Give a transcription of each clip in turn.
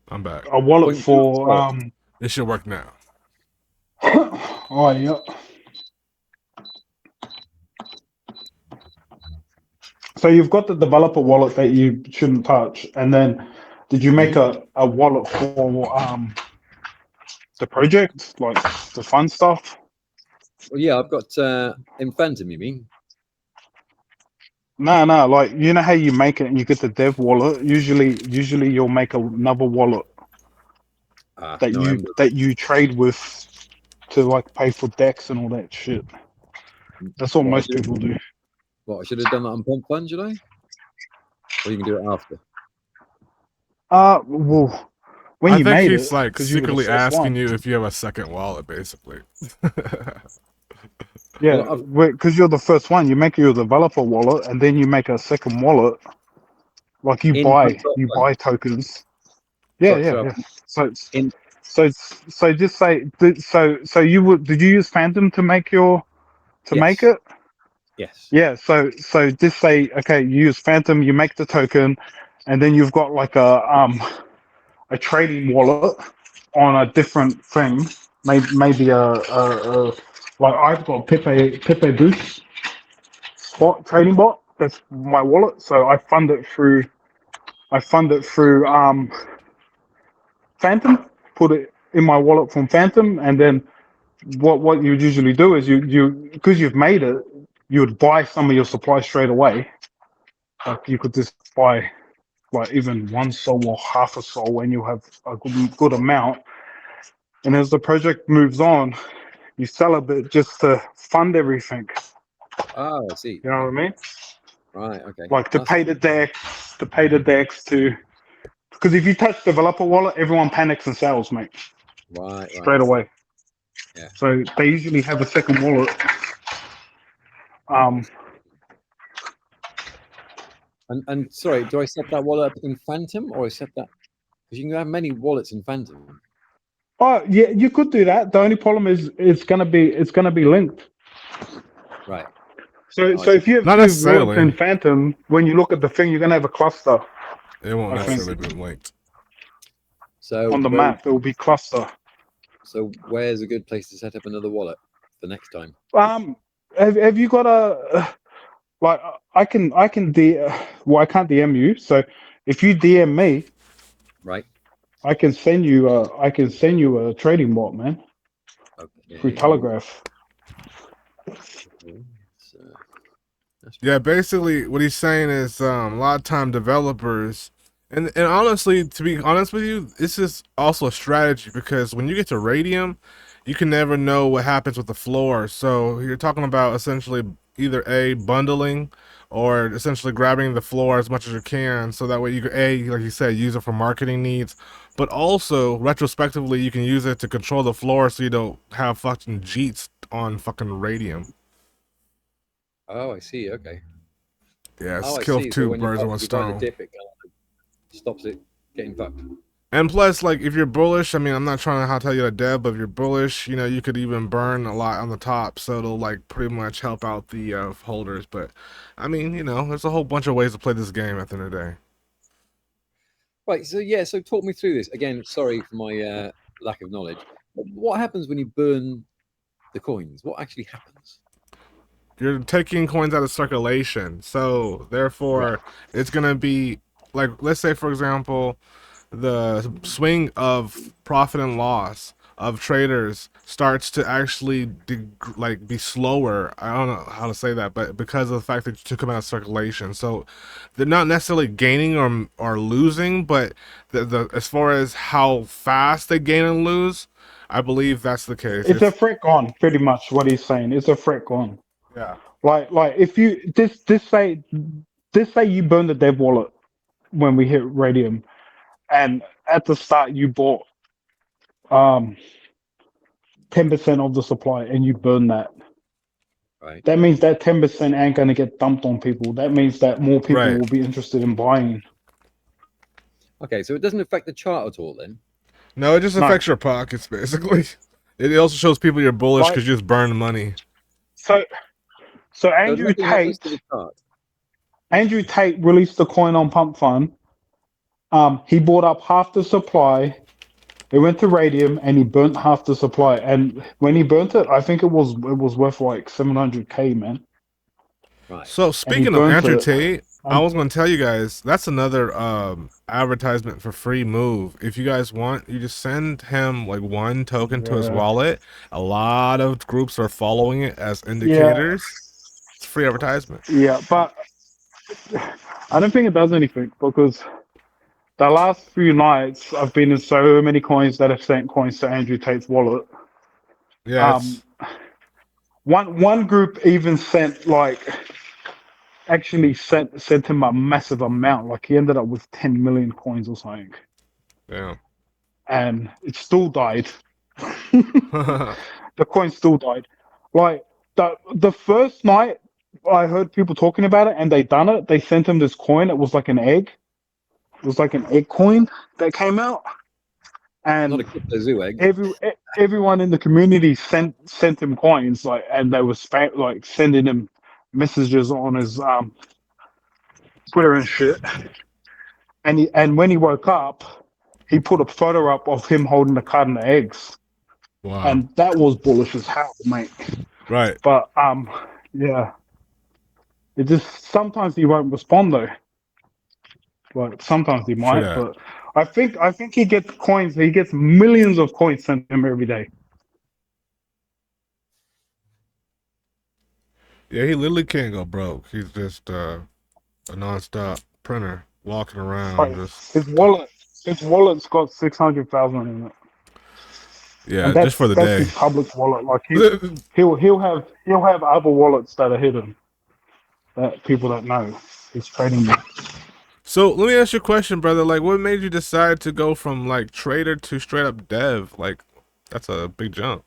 I'm back. a wallet Point two for wallet. It should work now. oh yeah. So you've got the developer wallet that you shouldn't touch, and then did you make Mm-hmm. a wallet for the project, like the fun stuff? Well, yeah, I've got in Phantom. You mean? No, no, like you know how you make it and you get the dev wallet. Usually you'll make another wallet Ah, no, I haven't. that you trade with to like pay for decks and all that shit. That's what What I most should people do. what I should have done that on Pump Fun, should I? Or you can do it after. Well, when I you think made he's it, like because you were the secretly first asking one. you if you have a second wallet, basically. Yeah, Well, I've because you're the first one, you make your developer wallet, and then you make a second wallet. Like in Pump you Fun. buy tokens. Yeah, Sorry, yeah, so yeah. So it's in so just say so you would did you use Phantom to make yes, it? yes. Yeah. So just say okay, you use Phantom, you make the token, and then you've got like a trading wallet on a different thing. Maybe a like I've got Pepe Boost spot trading bot. That's my wallet. So I fund it through Phantom. Put it in my wallet from Phantom, and then what you usually do is you because you've made it, you would buy some of your supply straight away. Like you could just buy like even one soul or half a soul when you have a good amount. And as the project moves on, you sell a bit just to fund everything. Oh, I see. You know what I mean? Right. Okay. Like That's to pay the decks to because if you touch developer wallet, everyone panics and sells, mate, right. Right. straight away. Yeah. So they usually have a second wallet. Um, And sorry, do I set that wallet up in Phantom or I set that because you can have many wallets in Phantom? oh yeah, you could do that. The only problem is it's gonna be linked. Right. Oh, I So see. if you have Not two wallets necessarily. in Phantom, when you look at the thing, you're gonna have a cluster. It won't I Oh, I think see. necessarily be linked. So on the map it will be cluster. where's a good place to set up another wallet for next time? Um, have you got a like I can well I can't DM you. So if you DM me, Right. I can send you a trading bot, man, through Okay. Telegraph. Okay. So that's Yeah, basically what he's saying is a lot of time developers and honestly, to be honest with you, this is also a strategy because when you get to Radium, you can never know what happens with the floor. So you're talking about essentially either a bundling or essentially grabbing the floor as much as you can, so that way you can like you said, use it for marketing needs, but also retrospectively you can use it to control the floor so you don't have fucking jeets on fucking Radium. oh, I see. Okay. Yeah, it's Oh, I kill see. So two when birds with one you're trying to stone. dip, it kind of stops it getting fucked. And plus, like, if you're bullish, I mean, I'm not trying to how tell you to dev, but if you're bullish, you could even burn a lot on the top, so it'll like pretty much help out the holders. But I mean, there's a whole bunch of ways to play this game at the end of the day. Right. So yeah. So talk me through this again. Sorry for my lack of knowledge. What happens when you burn the coins? What actually happens? You're taking coins out of circulation, so Right. therefore it's gonna be like, let's say for example, the swing of profit and loss of traders starts to actually like be slower. I don't know how to say that, but because of the fact that you took them out of circulation, so they're not necessarily gaining or losing, but the as far as how fast they gain and lose, I believe that's the case. It's a It's threat gone, pretty much what he's saying. It's a threat gone. yeah. Like if you this say you burn the dev wallet when we hit Radium, and at the start you bought um 10% of the supply and you burn that. Right. That means that 10% ain't gonna get dumped on people. That means that more people Right. will be interested in buying. Okay. So it doesn't affect the chart at all then. No, it just No. affects your pockets basically. It also shows people you're bullish Like because you just burn money. so so So nothing happens to the chart. Andrew Tate released the coin on Pump Fund He bought up half the supply. It went to radium, and he burnt half the supply. And when he burnt it, I think it was worth like 700K, man. Right. So And he speaking of burnt Andrew it. Tate, I And was going to tell you guys that's another advertisement for free move. If you guys want, you just send him like one token to his yeah, wallet. A lot of groups are following it as yeah, indicators. It's free advertisement. yeah. But I don't think it does anything because the last few nights I've been in so many coins that have sent coins to Andrew Tate's wallet. Yeah, Um, it's one group even sent him a massive amount. Like he ended up with 10 million coins or something, yeah. and it still died. The coin still died. Like the first night I heard people talking about it and they done it, they sent him this coin. It was like an egg. It was like an egg coin that came out, Not a and crypto zoo egg. everyone in the community sent him coins, like, and they were like sending him messages on his Twitter and shit. And when he woke up, he put a photo up of him holding a carton of eggs, Wow. and that was bullish as hell, mate. Right. But yeah, it just sometimes he won't respond though. Like sometimes he True might, that. but I think he gets coins. He gets millions of coins sent to him every day. Yeah, he literally can't go broke. He's just a nonstop printer walking around Like just his wallet's got 600,000 in it, and yeah, just for that's the that's day. his public wallet. Like he'll have other wallets that are hidden that people don't know he's trading with. So let me ask you a question, brother. Like, what made you decide to go from like trader to straight up dev? Like, that's a big jump.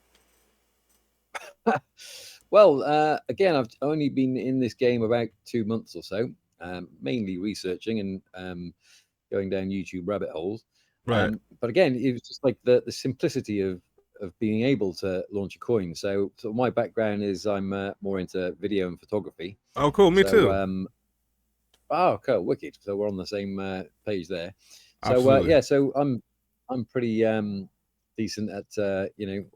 Well, again, I've only been in this game about 2 months or so, mainly researching and going down YouTube rabbit holes. Right. But again, it was just like the simplicity of being able to launch a coin. So my background is I'm more into video and photography. Oh, cool. Me So too. oh, cool, wicked. So we're on the same page there. So Absolutely. yeah, so I'm pretty decent at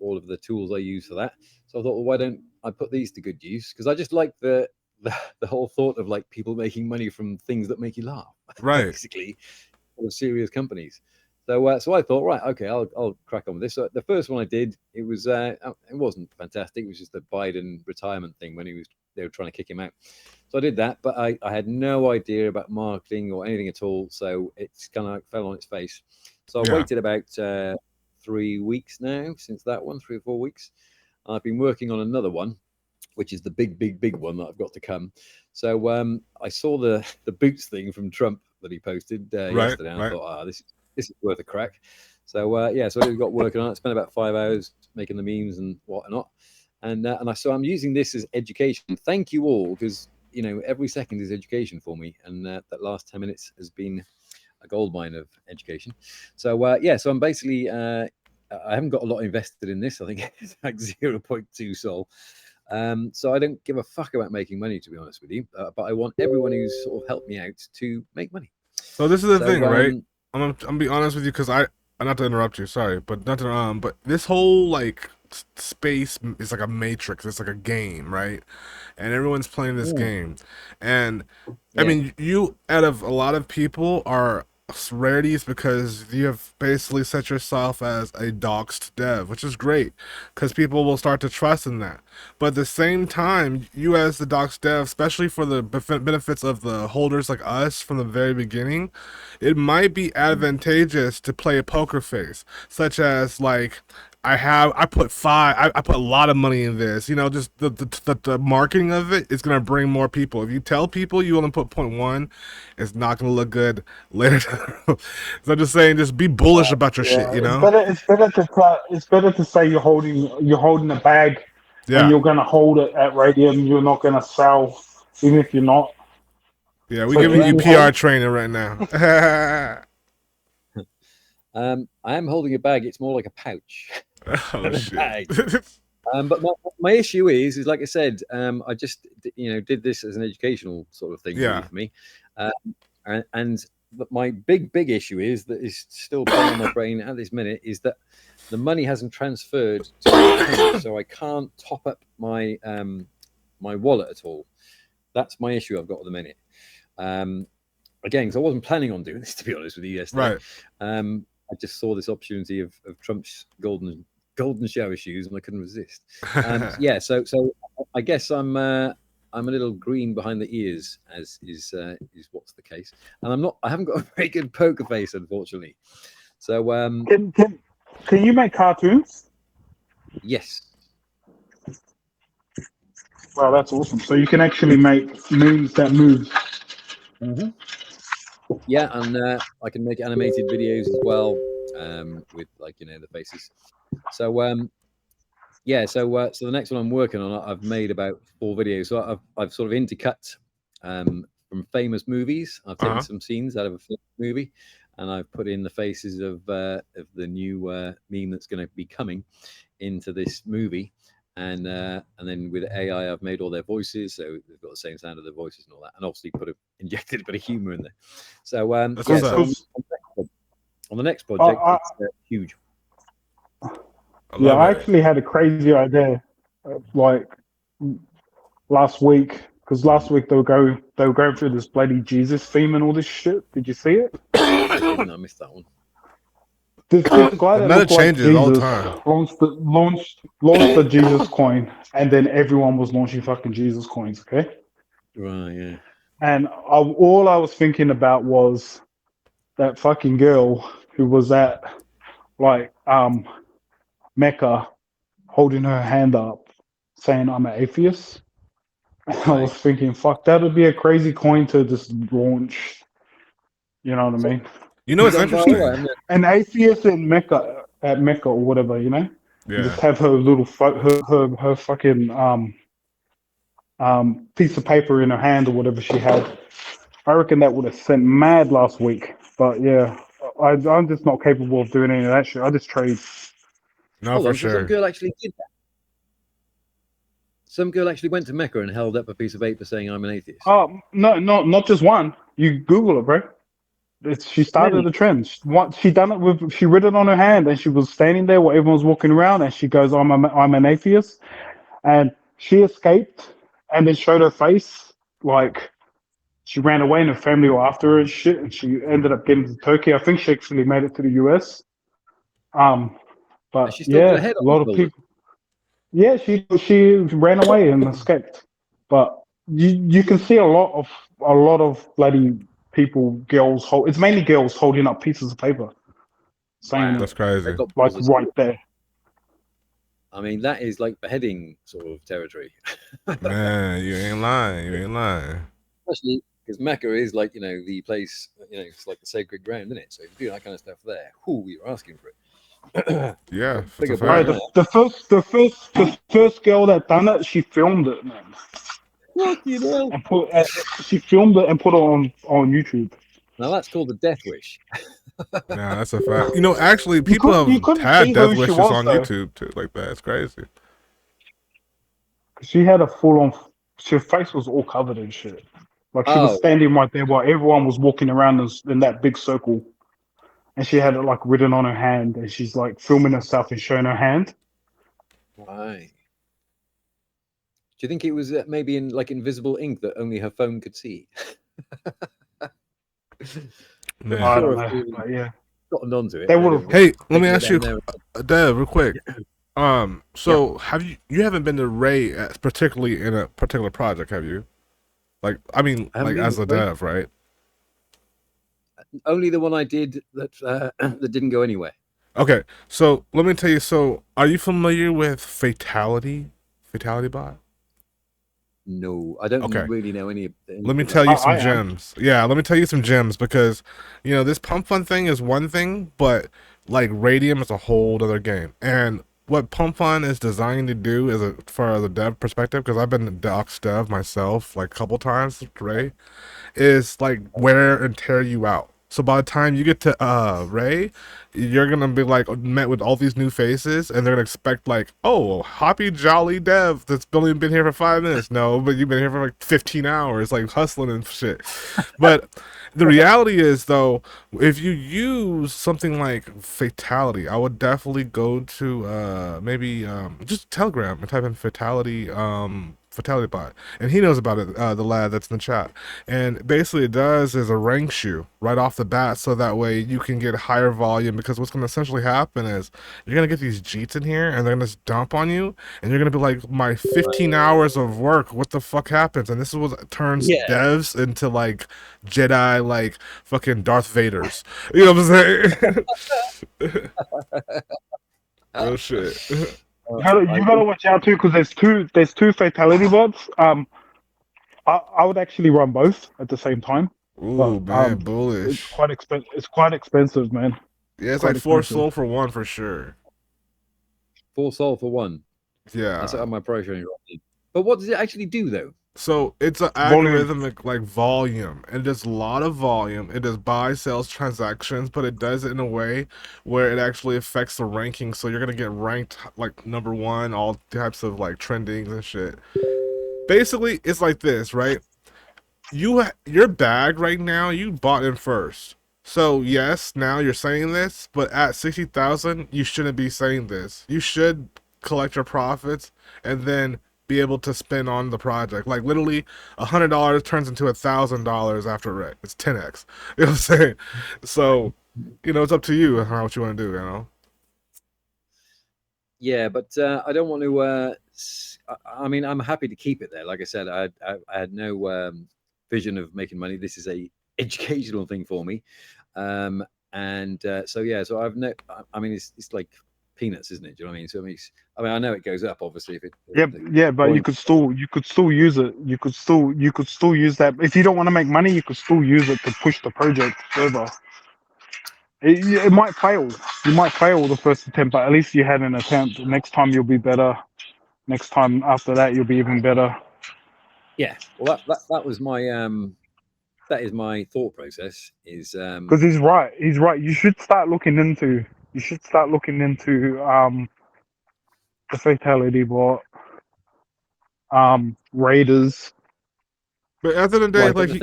all of the tools I use for that. So I thought, well, why don't I put these to good use? Because I just like the whole thought of like people making money from things that make you laugh, Right. basically, of serious companies. So I thought, right, okay, I'll crack on with this. So the first one I did, it wasn't fantastic. It was just a Biden retirement thing when they were trying to kick him out. So I did that, but I had no idea about marketing or anything at all. So it's kind of fell on its face. So I Yeah. waited about 3 weeks now since that one, 3 or 4 weeks. I've been working on another one, which is the big one that I've got to come. So I saw the boots thing from Trump that he posted Right. yesterday, and I Right. thought, this is worth a crack. So yeah, so I got working on it. Spent about 5 hours making the memes and whatnot, and I'm using this as education. Thank you all, because every second is education for me, and that last 10 minutes has been a goldmine of education. So yeah, so I'm basically I haven't got a lot invested in this. I think it's like 0.2 sol. So I don't give a fuck about making money, to be honest with you. But I want everyone who's sort of helped me out to make money. So this is the So thing, right? I'm gonna be honest with you because not to interrupt you, sorry, but not to but this whole like space is like a matrix. It's like a game, right? And everyone's playing this game, and I yeah, mean, you out of a lot of people are rarities because you have basically set yourself as a doxed dev, which is great because people will start to trust in that. But at the same time, you as the doxed dev, especially for the benefits of the holders like us from the very beginning, it might be advantageous to play a poker face, such as like I put a lot of money in this. Just the marketing of it is gonna bring more people. If you tell people you only put 0.1, it's not gonna look good later. So I'm just saying, just be bullish about your shit. Yeah, it's better to say you're holding a bag, and Yeah, you're gonna hold it at radium. You're not gonna sell, even if you're not. yeah. We're So giving keep you your PR hold. training right now. I am holding a bag. It's more like a pouch Oh than a shit. bag. But my issue is like I said, I just did this as an educational sort of thing, really, Yeah. for me, and my big issue is that is still playing on my brain at this minute is that the money hasn't transferred to my account, so I can't top up my my wallet at all. That's my issue I've got at the minute. Again, because I wasn't planning on doing this, to be honest with you yesterday. Right. I just saw this opportunity of Trump's golden shower shoes, and I couldn't resist. Yeah, so I guess I'm a little green behind the ears, as is what's the case, and I haven't got a very good poker face, unfortunately. So can you make cartoons? yes, Wow, that's awesome. So you can actually make memes that move. yeah, and I can make animated videos as well, with like the faces. So yeah, so the next one I'm working on, I've made about 4 videos. So I've sort of intercut from famous movies. I've taken some scenes out of a famous movie, and I've put in the faces of the new meme that's going to be coming into this movie, and then with AI, I've made all their voices, so they've got the same sound of their voices and all that, and obviously injected a bit of humor in there. So That's yeah, awesome. so on the next project, it's huge. I actually had a crazy idea, like last week, because last week they were going through this bloody Jesus theme and all this shit. Did you see it? I didn't. I missed that one. This guy that Meta looked like changes all the Jesus time. launched the Jesus coin, and then everyone was launching fucking Jesus coins. Okay. Right. Yeah. And all I was thinking about was that fucking girl who was at like Mecca holding her hand up saying I'm an atheist. And I was thinking, fuck, that would be a crazy coin to just launch. You know what I mean? You know, it's interesting. An atheist in Mecca, at Mecca or whatever, you know? Yeah. And just have her little her fucking piece of paper in her hand or whatever she had. I reckon that would have sent mad last week. But yeah, I'm just not capable of doing any of that shit. I just trade. No, for sure. Some girl actually did that. Some girl actually went to Mecca and held up a piece of paper saying I'm an atheist. Oh no, not just one. You Google it, bro. She started the trend. She done it with. She wrote it on her hand, and she was standing there while everyone was walking around, and she goes, I'm an atheist," and she escaped, and then showed her face like she ran away, and her family were after her and shit, and she ended up getting to Turkey. I think she actually made it to the US. But yeah, a lot of people. Yeah, she ran away and escaped, but you can see a lot of bloody people, girls it's mainly girls holding up pieces of paper, saying that's crazy, like right there. I mean, that is like beheading sort of territory. Man, you ain't lying. Especially because Mecca is like the place, it's like the sacred ground, isn't it? So if you do that kind of stuff there, you're asking for it. Yeah, the first girl that done it, she filmed it, man. She filmed it and put it on YouTube. Now that's called the death wish. Nah, that's a fact. Actually, people have had death wishes on YouTube too, like that. It's crazy. She had a full on. Her face was all covered in shit. Like she was standing right there while everyone was walking around in that big circle. And she had it like written on her hand, and she's like filming herself and showing her hand. Right. Do you think it was maybe in like invisible ink that only her phone could see? I don't know. But yeah, gotten onto it. Hey, let me ask you, Dev, real quick. So have you haven't been to Ray particularly in a particular project, have you? Like, I mean, like as a dev, right? Only the one I did that that didn't go anywhere. Okay, so let me tell you. So, are you familiar with Fatality Bot? No, I don't really know any. Let me tell you some gems. Yeah, let me tell you some gems because this Pump Fun thing is one thing, but like Radium is a whole other game. And what Pump Fun is designed to do is for the dev perspective, because I've been docs dev myself like a couple times, Ray, is like wear and tear you out. So by the time you get to Ray, you're gonna be like met with all these new faces, and they're gonna expect like, oh, happy jolly dev that's only been here for 5 minutes. No, but you've been here for like 15 hours, like hustling and shit. But the reality is though, if you use something like fatality, I would definitely go to maybe just Telegram and type in fatality fatality bot, and he knows about it, the lad that's in the chat. And basically it does is it ranks you right off the bat, so that way you can get higher volume, because what's going to essentially happen is you're going to get these jeets in here and they're going to just dump on you, and you're going to be like, my 15 hours of work, what the fuck happens? And this is what turns Yeah. devs into like Jedi, like fucking Darth Vaders, you know what I'm saying? Real shit. You gotta watch out too, because there's two fatality bots. I would actually run both at the same time, Ooh, but man, it's bullish. quite expensive. It's quite expensive, man. Yeah, it's Quite like four expensive. soul for one for sure. 4 sol for 1. Yeah. That's my pro training. But what does it actually do though? So it's an Volume. algorithmic like volume. It does a lot of volume. It does buy, sells, transactions, but it does it in a way where it actually affects the ranking. So you're gonna get ranked like number one, all types of like trendings and shit. Basically, it's like this, right? Your bag right now, you bought in first. So yes, now you're saying this, but at 60,000, you shouldn't be saying this. You should collect your profits and then be able to spend on the project. Like literally, $100 turns into $1,000 after rec. It's 10x. You know what I'm saying? So, it's up to you how what you want to do. Yeah, but I don't want to. I mean, I'm happy to keep it there. Like I said, I had no vision of making money. This is a educational thing for me, and so yeah. So I've no. I mean, it's like peanuts, isn't it? Do you know what I mean? So I mean, I know it goes up obviously if it. Yeah, but you could still use it. You could still use that if you don't want to make money. You could still use it to push the project further. It might fail. You might fail the first attempt, but at least you had an attempt. Next time you'll be better. Next time after that you'll be even better. Yeah, well, that was my that is my thought process. Is because he's right. He's right. You should start looking into. The fatality bot, raiders. But at the end of the day, Like like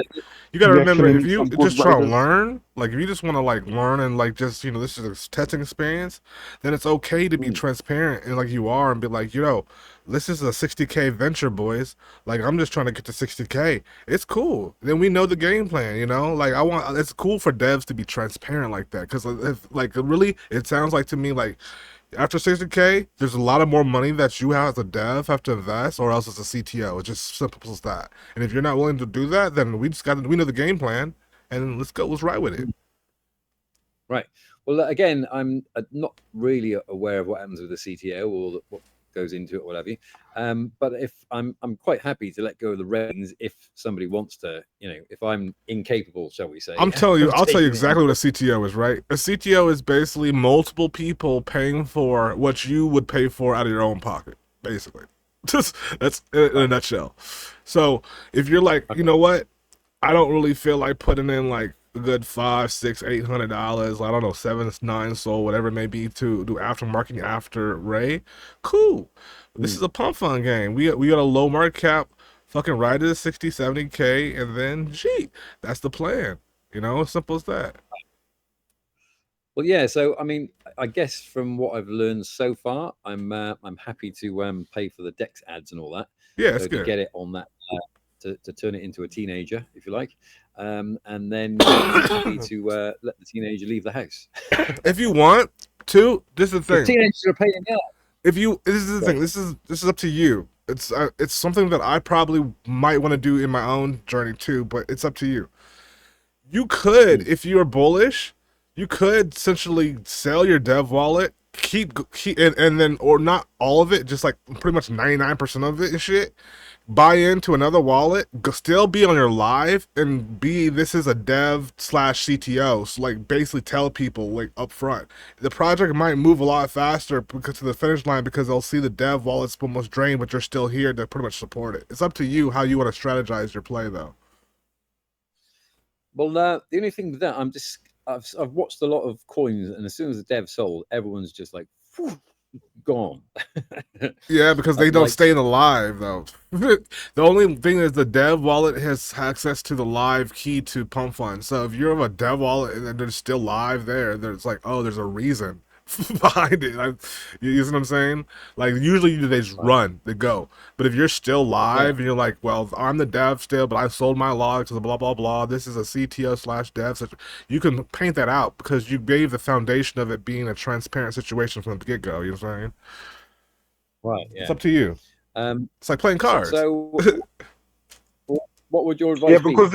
you gotta you remember, actually if need you some good just try to raiders. learn, like if you just want to like learn and like just this is a testing experience, then it's okay to be transparent and like you are and be like, this is a 60K venture, boys. Like I'm just trying to get to 60K. It's cool. Then we know the game plan, Like it's cool for devs to be transparent like that, because if like really, it sounds like to me like after 60K, there's a lot of more money that you have as a dev have to invest, or else it's a CTO. It's just simple as that. And if you're not willing to do that, then we know the game plan, and let's ride with it. Right. Well, again, I'm not really aware of what happens with the CTO or what goes into it, or whatever. But if I'm quite happy to let go of the reins if somebody wants to, if I'm incapable, shall we say? I'll tell you exactly what a CTO is, right? A CTO is basically multiple people paying for what you would pay for out of your own pocket, basically. That's in a nutshell. So if you're like, you know what, I don't really feel like putting in like a good $500, $600, $800, I don't know, 7, 9 soul, whatever it may be, to do aftermarketing after Ray. Cool. This is a pump fun game. We got a low market cap, fucking ride to the 60, 70K, and then that's the plan. Simple as that. Well, yeah. So I mean, I guess from what I've learned so far, I'm happy to pay for the Dex ads and all that. Yeah, it's so good. to get it on that to turn it into a teenager, if you like, and then happy to let the teenager leave the house. If you want to, this is the thing. Teenagers are paying out. This is the thing. This is up to you. It's something that I probably might want to do in my own journey too, but it's up to you. You could, if you are bullish, you could essentially sell your dev wallet, keep and then, or not all of it, just like pretty much 99% of it and shit. Buy into another wallet, still be on your live, and this is a dev / CTO. So like basically tell people like up front, the project might move a lot faster because to the finish line, because they'll see the dev wallet's almost drained, but you're still here to pretty much support it. It's up to you how you want to strategize your play though. Right. Well, again, I'm telling you, I'll tell you exactly what a CTO is, right? A CTO is basically multiple people paying for what you would pay for out of your own pocket, basically. That's what a CTO is. Well, the only thing with that, I've watched a lot of coins, and as soon as the dev sold, everyone's just like "Phew, gone. Yeah, because they don't Like, stay in the live though. The only thing is the dev wallet has access to the live key to Pump Fund. So if you're of a dev wallet and then they're still live there, there's like, oh, there's a reason behind it. You see what I'm saying? Like usually they just right, run, they go. But if you're still yeah, live and you're like, well, I'm the dev still, but I sold my logs to the blah blah blah. This is a CTO slash dev. So you can paint that out because you gave the foundation of it being a transparent situation from the get go. You know what I'm saying? right, It's yeah. up to you. Um, It's like playing so, cards. so what would your Yeah, advice be? because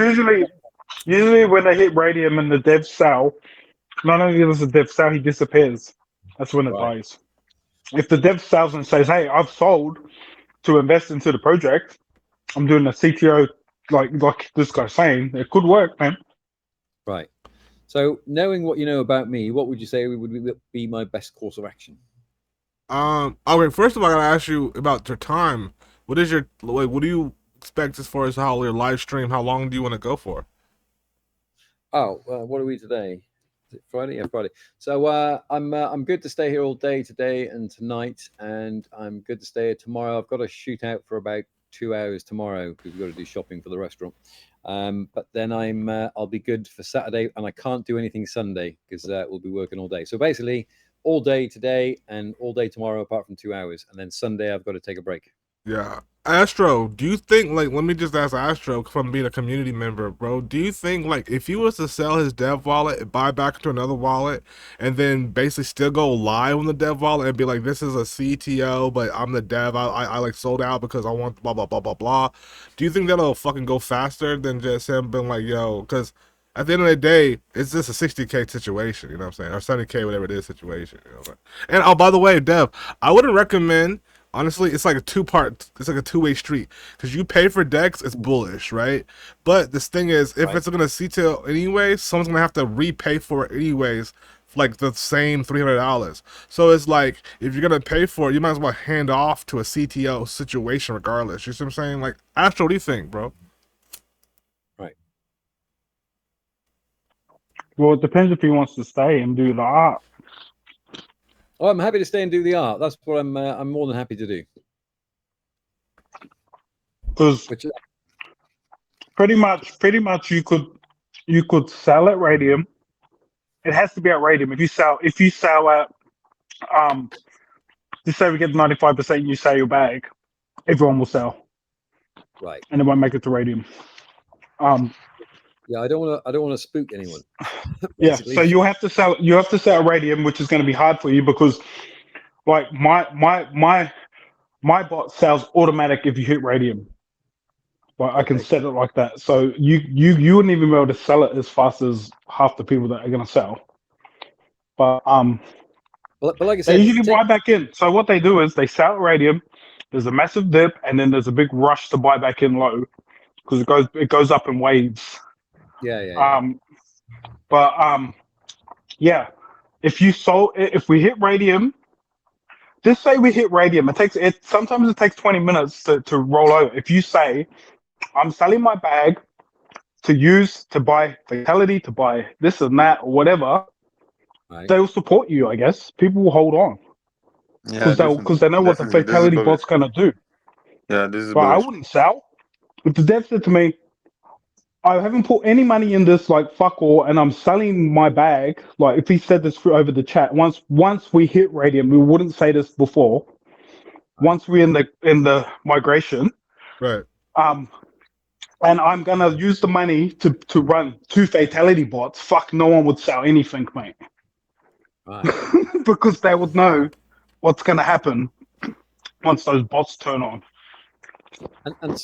usually when they hit radium and the dev sell, not only does the dev sell, he disappears. That's when it Right, dies. If the dev sells and says, "Hey, I've sold to invest into the project. I'm doing a CTO like this guy's saying," it could work, man. right. So, knowing what you know about me, what would you say would be my best course of action? Okay. First of all, I gotta ask you about your time. What is your like? What do you expect as far as how your live stream? How long do you want to go for? Oh, what are we today? Is it Friday? Yeah, Friday. So I'm good to stay here all day today and tonight, and I'm good to stay here tomorrow. I've got to shoot out for about 2 hours tomorrow because we've got to do shopping for the restaurant. But then I'll be good for Saturday, and I can't do anything Sunday because we'll be working all day. So basically, all day today and all day tomorrow, apart from 2 hours, and then Sunday I've got to take a break. Yeah. Astro, do you think like let me just ask Astro from being a community member, bro? Do you think like if he was to sell his dev wallet and buy back into another wallet and then basically still go live on the dev wallet and be like, this is a CTO, but I'm the dev, I like sold out because I want blah blah blah blah blah. Do you think that'll fucking go faster than just him being like, yo, because at the end of the day, it's just a 60K situation, you know what I'm saying? Or 70K, whatever it is, situation. You know? And oh, by the way, Dev, I wouldn't recommend. Honestly, it's like a two-part. It's like a two-way street because you pay for decks, it's bullish, right? But this thing is, if Right. it's gonna CTL anyway, someone's gonna have to repay for it anyways, for like the same $300. So it's like if you're gonna pay for it, you might as well hand off to a CTO situation regardless. You see what I'm saying? Like, Astro, what do you think, bro? Right. Well, it depends if he wants to stay and do the art. Oh, I'm happy to stay and do the art. That's what I'm more than happy to do. Because Which pretty much you could sell at radium. It has to be at radium. If you sell at just say we get 95%, you sell your bag, everyone will sell, right. and it won't make it to radium. Yeah, I don't want to spook anyone. Yeah, so Basically. you have to sell at radium, which is going to be hard for you because like my bot sells automatic if you hit radium. Like I can Okay. set it like that. So you wouldn't even be able to sell it as fast as half the people that are going to sell. But But like I they said, usually buy back in. So what they do is they sell at radium. There's a massive dip, and then there's a big rush to buy back in low because it goes up in waves. yeah. Um, but yeah, if we hit radium, just say we hit radium. Sometimes it takes 20 minutes to roll over. If you say I'm selling my bag to use to buy fatality, to buy this and that or whatever, Right. they'll support you. I guess people will hold on Yeah, because they know what the definitely. This is fatality bullish. bot's gonna do. Yeah, this is But I bullish. wouldn't sell. If the dev said to me, I haven't put any money in this, like fuck all, and I'm selling my bag. Like if he said this over the chat, once we hit radium, we wouldn't say this before. Right. Once we're in the migration, Right. um, and I'm gonna use the money to run two fatality bots. Fuck, no one would sell anything, mate, Right. because they would know what's gonna happen once those bots turn on. And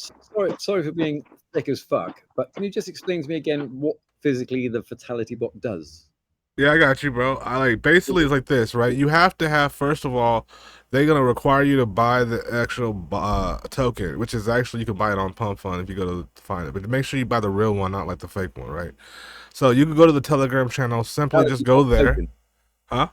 sorry for being thick as fuck, but can you just explain to me again what physically the fatality bot does? Yeah, I got you, bro. I like basically it's like this, right? You have to have first of all, they're gonna require you to buy the actual token, which is actually you can buy it on Pump Fund if you go to find it, but make sure you buy the real one, not like the fake one, right? So you can go to the Telegram channel, No, simply it's just not go a there, token. huh?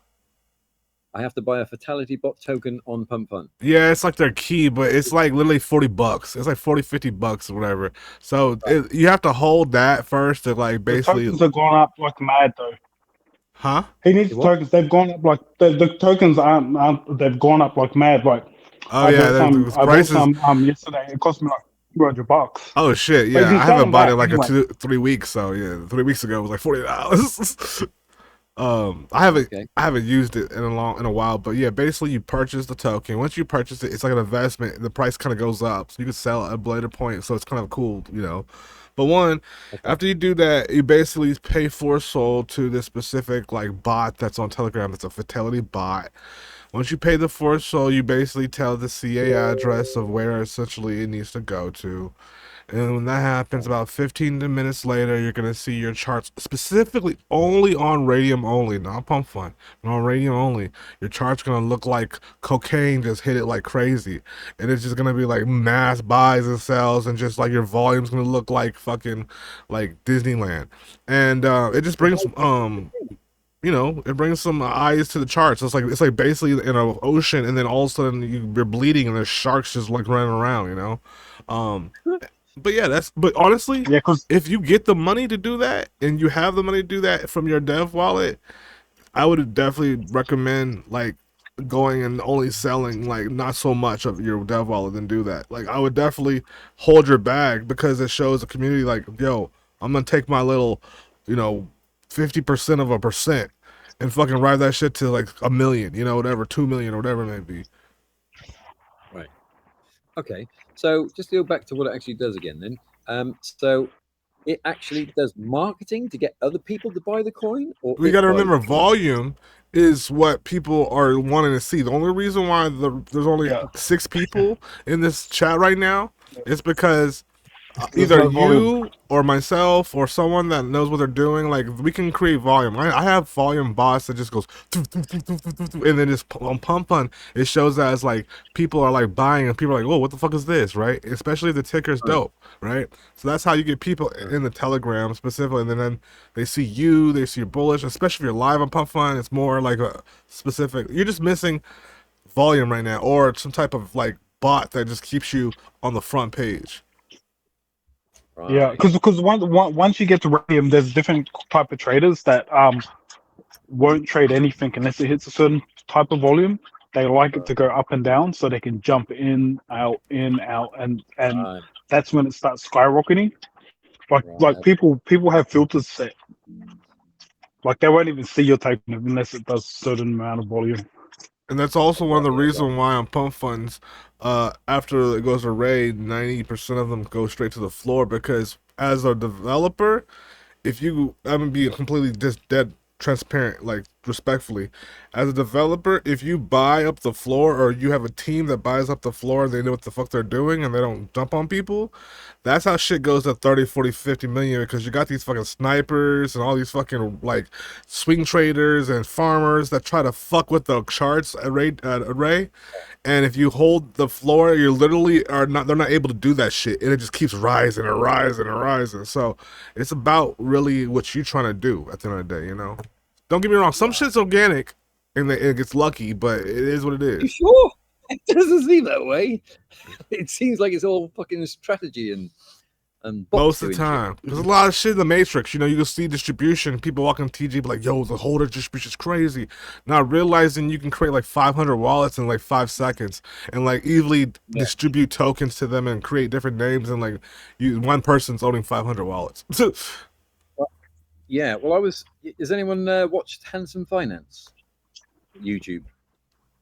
I have to buy a Fatality Bot token on Pump Fun. Yeah, it's like their key, but it's like literally $40. It's like 40, $50 or whatever. So you have to hold that first to like The basically, tokens have gone up like mad though. huh? He needs The the what? tokens. They've gone up like the tokens aren't. They've gone up like mad. Like Oh yeah, the I bought prices. some yesterday. It cost me like $200. Oh shit, But you yeah. can I sell haven't them bought it back in like a anyway. 3 weeks. So yeah, 3 weeks ago it was like $40. I haven't used it in a while, but yeah, basically you purchase the token. Once you purchase it, it's like an investment. The price kind of goes up, so you can sell at a later point. So it's kind of cool, you know. But Okay. after you do that, you basically pay for soul to this specific like bot that's on Telegram. That's a Fatality bot. Once you pay the for soul, you basically tell the CA address of where essentially it needs to go to. And when that happens, about 15 minutes later, you're gonna see your charts specifically only on Radium only, not Pump Fun, but on Radium only. Your chart's gonna look like cocaine just hit it like crazy, and it's just gonna be like mass buys and sells, and just like your volume's gonna look like fucking like Disneyland, and it just brings it brings some eyes to the charts. It's like basically in an ocean, and then all of a sudden you're bleeding, and there's sharks just like running around, you know. Um, but yeah, but honestly, Yeah, because if you get the money to do that, and you have the money to do that from your dev wallet, I would definitely recommend like going and only selling like not so much of your dev wallet than do that. Like I would definitely hold your bag because it shows the community like, yo, I'm gonna take my little, you know, 50% of a percent and fucking ride that shit to like a million, you know, whatever, 2 million or whatever it may be. Right. Okay. So just to go back to what it actually does again, then. So it actually does marketing to get other people to buy the coin, or We it got to buys remember the coin? volume is what people are wanting to see. The only reason why there's only yeah, 6 people in this chat right now is because there's either no volume. you or myself or someone that knows what they're doing, like we can create volume. I have volume bots that just goes and then just on Pump Fun it shows that as like people are like buying and people are like, whoa, what the fuck is this, right? Especially if the ticker's Right. dope, right? So that's how you get people Right. in the Telegram specifically, and then they see you, they see you're bullish, especially if you're live on Pump Fun. It's more like a specific. You're just missing volume right now, or some type of like bot that just keeps you on the front page. Yeah, Right. because once you get to Radium, there's different type of traders that won't trade anything unless it hits a certain type of volume. They like it to go up and down so they can jump in, out, and Right. that's when it starts skyrocketing. Like Right. people have filters set. Like they won't even see your token unless it does a certain amount of volume. And that's also one of the Okay. reasons why on Pump Funds, after it goes to raid, 90% of them go straight to the floor because as a developer, if you, I'm gonna be completely just dead transparent, like respectfully, as a developer, if you buy up the floor or you have a team that buys up the floor and they know what the fuck they're doing and they don't jump on people, that's how shit goes to 30, 40, 50 million because you got these fucking snipers and all these fucking like swing traders and farmers that try to fuck with the charts array. And if you hold the floor, you literally are not. They're not able to do that shit, and it just keeps rising and rising and rising. So it's about really what you're trying to do at the end of the day. You know, don't get me wrong. Some shit's organic, and it gets lucky, but it is what it You is. sure? It doesn't seem that way. It seems like it's all fucking strategy and bots Most of doing the shit. time, there's a lot of shit in the Matrix. You know, you can see distribution. People walking TG be like, "Yo, the holder distribution is crazy." Not realizing you can create like 500 wallets in like 5 seconds, and like easily Yeah. distribute tokens to them and create different names. And like, one person's owning 500 wallets. Yeah. Well, Has anyone watched Handsome Finance? YouTube.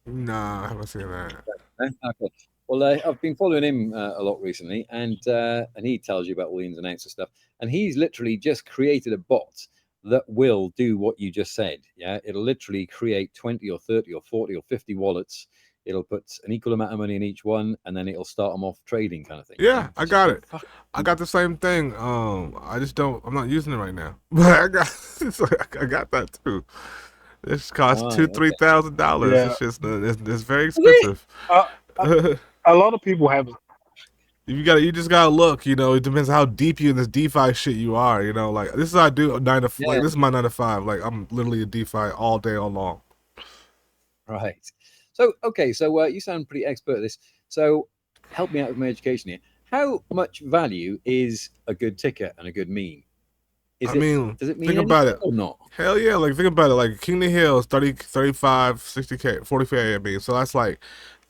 Nah, I haven't seen that. No? Okay. Well, I've been following him a lot recently, and he tells you about all the ins and outs of stuff. And he's literally just created a bot that will do what you just said. Yeah, it'll literally create 20 or 30 or 40 or 50 wallets. It'll put an equal amount of money in each one, and then it'll start them off trading, kind of thing. Yeah, I got it. Fuck. I got the same thing. I just don't. I'm not using it right now, but I got. I got that too. This costs Right, $2,000-$3,000. Yeah. It's just it's very expensive. A lot of people have. You just gotta look. You know, it depends how deep you in this DeFi shit you are. You know, like this is what I do 9 to Yeah. like this is my 9 to 5. Like I'm literally a DeFi all day all long. Right. So, okay. So, you sound pretty expert at this. So, help me out with my education here. How much value is a good ticker and a good meme? I mean, Does it mean think about anything it. or not? Hell yeah, like think about it. Like King of the Hill is 30, 35, 60K, 40K. I mean, so that's like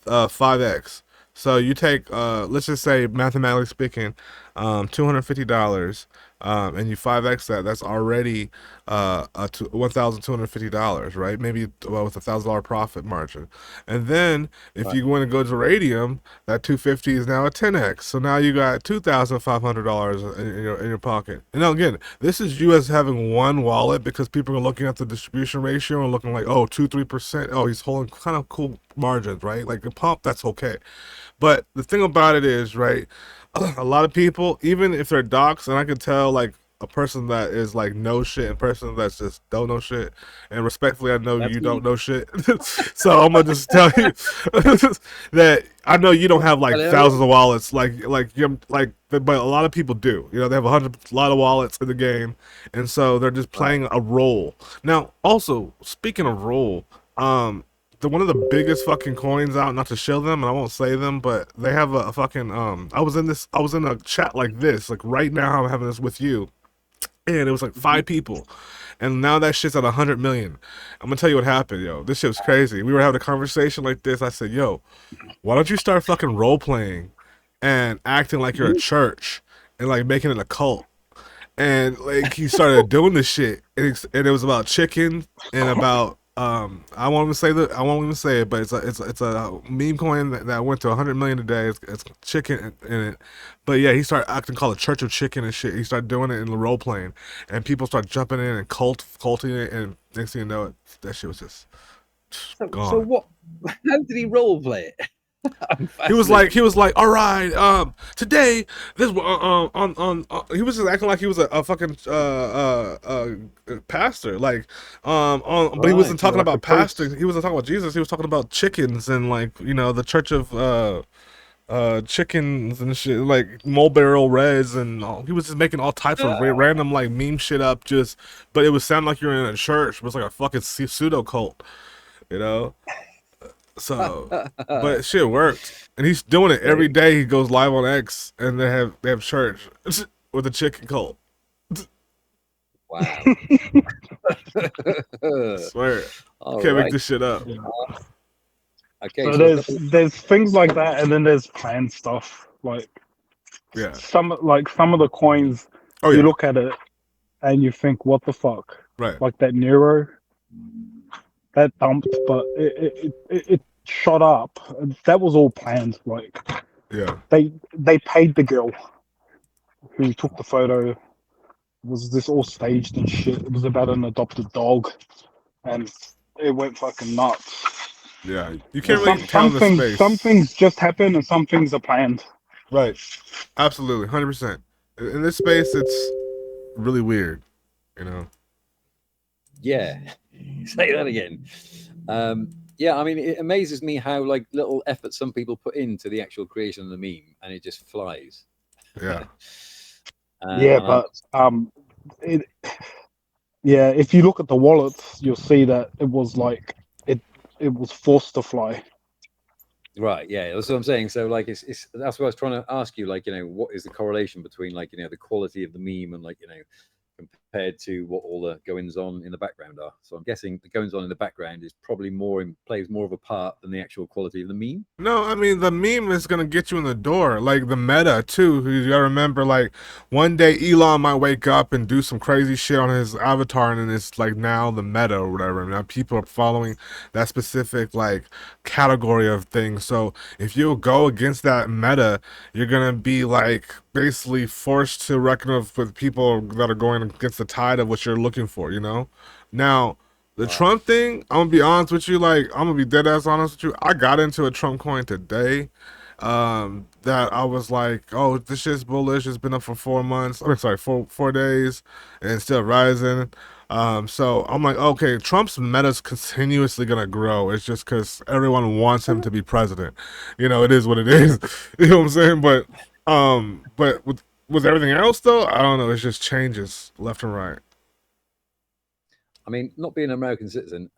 5x. So you take let's just say mathematically speaking, $250, and you 5x that. That's already $1,250, right? Maybe with $1,000 profit margin. And then if Right. you want to go to radium, that 250 is now a 10x. So now you got $2,500 in your pocket. And now again, this is you as having one wallet because people are looking at the distribution ratio and looking like, oh, 2-3%. Oh, he's holding kind of cool margins, right? Like a pump, that's okay. But the thing about it is, right, a lot of people, even if they're docs, and I can tell like a person that is like no shit and a person that's just don't know shit, and respectfully, I know That's you me. don't know shit, so I'm gonna just tell you that I know you don't have like Hello. thousands of wallets, like you like, but a lot of people do. You know, they have a lot of wallets in the game, and so they're just Right. playing a role. Now, also speaking of role, one of the biggest fucking coins out, not to show them, and I won't say them, but they have a fucking I was in a chat like this, like right now I'm having this with you, and it was like Mhm. 5 people, and now that shit's at 100 million. I'm gonna tell you what happened, yo. This shit was crazy. We were having a conversation like this. I said, yo, why don't you start fucking role playing and acting like you're a Mhm. church and like making it a cult? And like he started doing this shit, and it was about chicken and about I won't even say it, but it's a meme coin that went to 100 million today. It's chicken in it, but yeah, he started acting called a Church of Chicken and shit. He started doing it in the role playing, and people start jumping in and culting it, and next thing you know, it that shit was just So gone. what? How did he role play it? I'm He fascinated. was like, all right, today this he was just acting like he was a fucking pastor, like but he wasn't Right. Yeah, talking like a about pastor. priest. He wasn't talking about Jesus. He was talking about chickens and like the Church of chickens and shit, like mulberry reds and all. He was just making all types of random like meme shit up, just but it would sound like you're in a church. It was like a fucking pseudo cult, you know. So, but shit worked, and he's doing it every Great. day. He goes live on X, and they have church with a chicken cult. Wow. I swear, you All can't make right. this shit up. Yeah. Okay. So So a couple. there's things like that, and then there's planned stuff. Like Yeah. some of the coins, Oh you yeah. look at it and you think, what the fuck? Right. Like that Nero, that dumped, but it shot up. That was all planned. Like Yeah. they paid the girl who took the photo. Was this all staged and shit? It was about an adopted dog, and it went fucking nuts. Yeah. You There's can't really tell in the some space. things just happen, and some things are planned. Right. Absolutely. 100%. In this space, it's really weird. You know. Yeah. Say that again. Yeah. I mean, it amazes me how like little effort some people put into the actual creation of the meme, and it just flies. Yeah. Yeah, And I'm but it, yeah, if you look at the wallets, you'll see that it was like it it was forced to fly. right. Yeah. That's what I'm saying. So like, it's that's what I was trying to ask you. Like, what is the correlation between like the quality of the meme and like compared to what all the goings on in the background are. So I'm guessing the goings on in the background is probably plays more of a part than the actual quality of the meme. No, I mean the meme is gonna get you in the door. Like the meta too. You gotta remember, like one day Elon might wake up and do some crazy shit on his avatar, and then it's like now the meta or whatever. Now people are following that specific like category of things. So if you go against that meta, you're gonna be like basically forced to reckon with people that are going against the tide of what you're looking for. You know. Now the Right. Trump thing, I'm gonna be honest with you. Like, I'm gonna be dead ass honest with you. I got into a Trump coin today. That I was like, oh, this shit's bullish. It's been up for 4 months. I'm sorry, 4 days, and it's still rising. So I'm like, okay, Trump's meta's continuously gonna grow. It's just because everyone wants him to be president. You know, it is what it is. You know what I'm saying? But with everything else though, I don't know. It just changes left and right. I mean, not being an American citizen,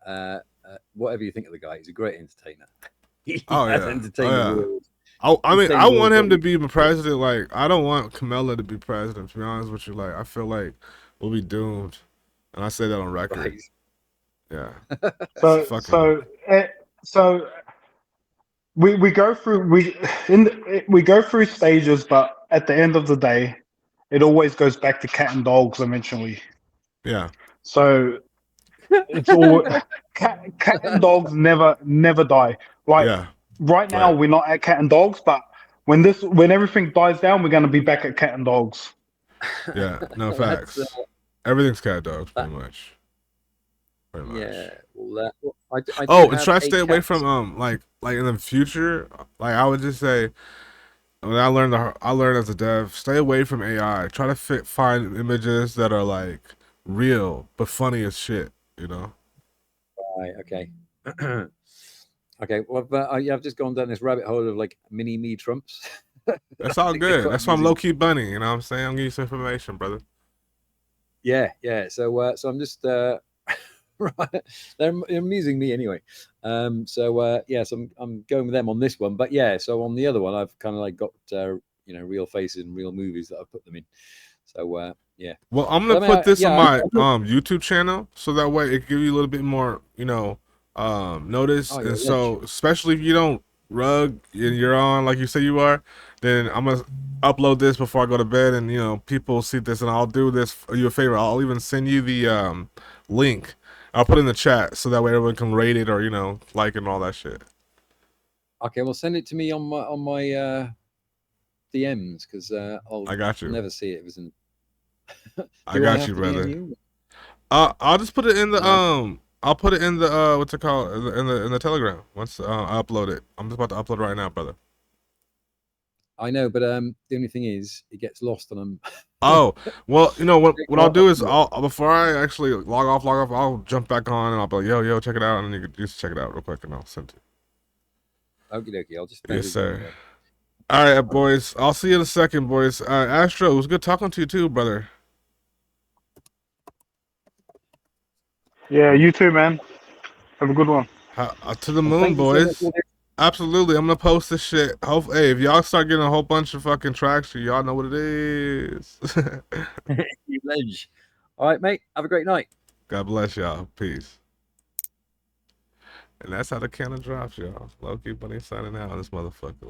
whatever you think of the guy, he's a great entertainer. He Oh has yeah. entertained the world. I mean, Entertained I the world want him to probably. be president. Like, I don't want Kamala to be president. To be honest with you, like, I feel like we'll be doomed, and I say that on record. Right. Yeah. So Fucking. so we go through we go through stages, but at the end of the day, it always goes back to cat and dogs eventually. Yeah. So it's all cat and dogs never die. Like Yeah. right now, Right. we're not at cat and dogs, but when everything dies down, we're going to be back at cat and dogs. Yeah. No That's facts. Everything's cat dogs, that, pretty much. Pretty much. yeah. Well, I do Oh, and have try to a stay away cat. from like in the future. Like I would just say, when I learned as a dev, stay away from AI. Try to find images that are like real but funny as shit. You know. Right. Okay. Okay. Well, I've just gone down this rabbit hole of like mini me Trumps. That's I all think they're good. quite That's why I'm amusing. low key bunny. You know what I'm saying? I'm giving you some information, brother. Yeah. Yeah. So I'm just right. They're amusing me anyway. Yeah. So I'm going with them on this one, but yeah. So on the other one, I've kind of like got real faces and real movies that I've put them in. So yeah. Well, I'm But gonna I mean, put this on yeah. my YouTube channel so that way it give you a little bit more, notice. Oh, you're And a ledge. so, especially if you don't rug and you're on like you say you are, then I'm gonna upload this before I go to bed, and people see this, and I'll do this for you a favor. I'll even send you the link. I'll put it in the chat so that way everyone can rate it or like it and all that shit. Okay. Well, send it to me on my DMs because I'll I got you. never see it if it's in. I Do I got have you, to DM brother. you? I'll just put it in the No. I'll put it in the what's it called in the Telegram once I upload it. I'm just about to upload it right now, brother. I know, but the only thing is, it gets lost, and I'm. Oh well, what I'll Caught do up is in it. I'll before I actually log off, I'll jump back on and I'll be like, yo, check it out, and then you can just check it out real quick, and I'll send it. Okie dokie. I'll just Yes, message you sir. anyway. All right, boys. I'll see you in a second, boys. Astro, it was good talking to you too, brother. Yeah, you too, man. Have a good one. To the And moon, thank you so much boys. for this. Absolutely, I'm gonna post this shit. Hey, if y'all start getting a whole bunch of fucking traction, y'all know what it is. You ledge. All right, mate. Have a great night. God bless y'all. Peace. And that's how the cannon drops, y'all. Low-key Bunny signing out on this motherfucker.